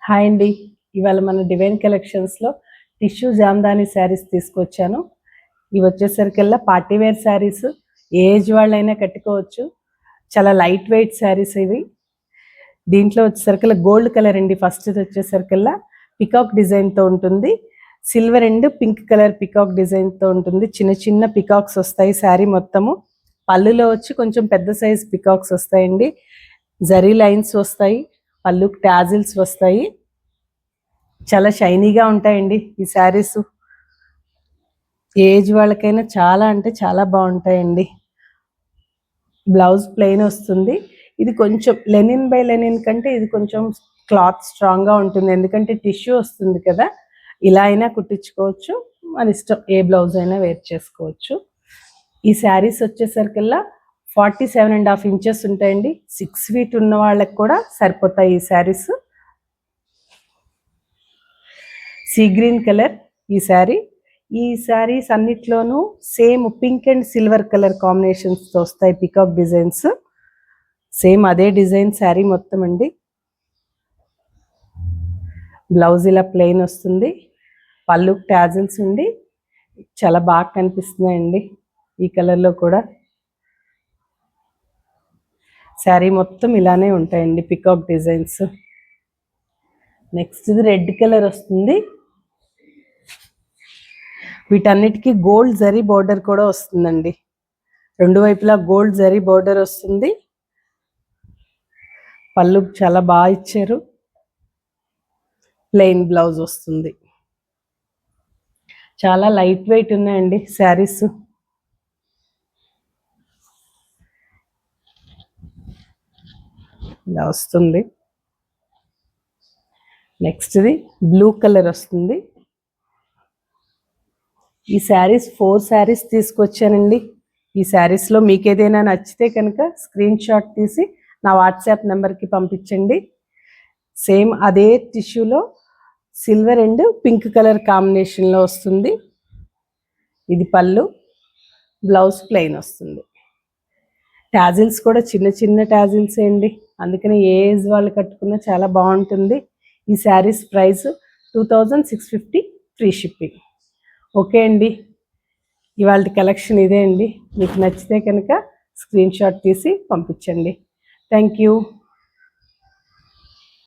Hi అండి. ఇవాళ మన డివైన్ కలెక్షన్స్లో టిష్యూ జామ్దాని శారీస్ తీసుకొచ్చాను. ఇవి వచ్చేసరికల్లా పార్టీ వేర్ శారీస్, ఏజ్ వాళ్ళైనా కట్టుకోవచ్చు. చాలా లైట్ వెయిట్ శారీస్ ఇవి. దీంట్లో వచ్చేసరికల్లా గోల్డ్ కలర్ అండి. ఫస్ట్ వచ్చేసరికల్లా పికాక్ డిజైన్తో ఉంటుంది. Silver and pink colour peacock డిజైన్తో ఉంటుంది. చిన్న చిన్న పికాక్స్ వస్తాయి శారీ మొత్తము. పళ్ళులో వచ్చి కొంచెం పెద్ద సైజ్ పికాక్స్ వస్తాయండి. జరీ లైన్స్ వస్తాయి, పళ్ళుకి టాజిల్స్ వస్తాయి. చాలా షైనీగా ఉంటాయండి ఈ శారీస్. ఏజ్ వాళ్ళకైనా చాలా అంటే చాలా బాగుంటాయండి. బ్లౌజ్ ప్లెయిన్ వస్తుంది. ఇది కొంచెం లెనిన్ బై లెనిన్ కంటే ఇది కొంచెం క్లాత్ స్ట్రాంగ్గా ఉంటుంది, ఎందుకంటే టిష్యూ వస్తుంది కదా. ఇలా అయినా కుట్టించుకోవచ్చు, మన ఇష్టం, ఏ బ్లౌజ్ అయినా వేర్ చేసుకోవచ్చు. ఈ శారీస్ వచ్చేసరికల్లా 47.5 ఇంచెస్ ఉంటాయండి. 6 feet ఉన్న వాళ్ళకి కూడా సరిపోతాయి ఈ శారీస్. సీ గ్రీన్ కలర్ ఈ శారీ. ఈ శారీస్ అన్నిట్లోనూ same pink and silver colour కాంబినేషన్స్తో వస్తాయి పికాక్ డిజైన్స్. సేమ్ అదే డిజైన్ శారీ మొత్తం అండి. బ్లౌజ్ ఇలా ప్లెయిన్ వస్తుంది, పళ్ళు టాజిల్స్ ఉండి చాలా బాగా కనిపిస్తున్నాయండి ఈ కలర్లో కూడా. శారీ మొత్తం ఇలానే ఉంటాయండి పికాక్ డిజైన్స్. నెక్స్ట్ ఇది రెడ్ కలర్ వస్తుంది. వీటన్నిటికీ గోల్డ్ జరీ బోర్డర్ కూడా వస్తుందండి. రెండు వైపులా గోల్డ్ జరీ బోర్డర్ వస్తుంది. పళ్ళు చాలా బాగా ఇచ్చారు. ప్లెయిన్ బ్లౌజ్ వస్తుంది. చాలా లైట్ వెయిట్ ఉన్నాయండి శారీస్. ఇలా వస్తుంది. నెక్స్ట్ ఇది బ్లూ కలర్ వస్తుంది. ఈ శారీస్ 4 శారీస్ తీసుకొచ్చానండి. ఈ శారీస్లో మీకు ఏదైనా నచ్చితే కనుక స్క్రీన్ షాట్ తీసి నా వాట్సాప్ నెంబర్కి పంపించండి. సేమ్ అదే టిష్యూలో సిల్వర్ అండ్ పింక్ కలర్ కాంబినేషన్లో వస్తుంది. ఇది పళ్ళు, బ్లౌజ్ ప్లెయిన్ వస్తుంది. టాజిల్స్ కూడా చిన్న చిన్న టాజిల్స్ అండి, అందుకని ఏ ఏజ్ వాళ్ళు కట్టుకున్నా చాలా బాగుంటుంది. ఈ saris price 2650 free shipping. Okay అండి, ఇవాళ కలెక్షన్ ఇదే అండి. మీకు నచ్చితే కనుక స్క్రీన్ షాట్ తీసి పంపించండి. Thank you.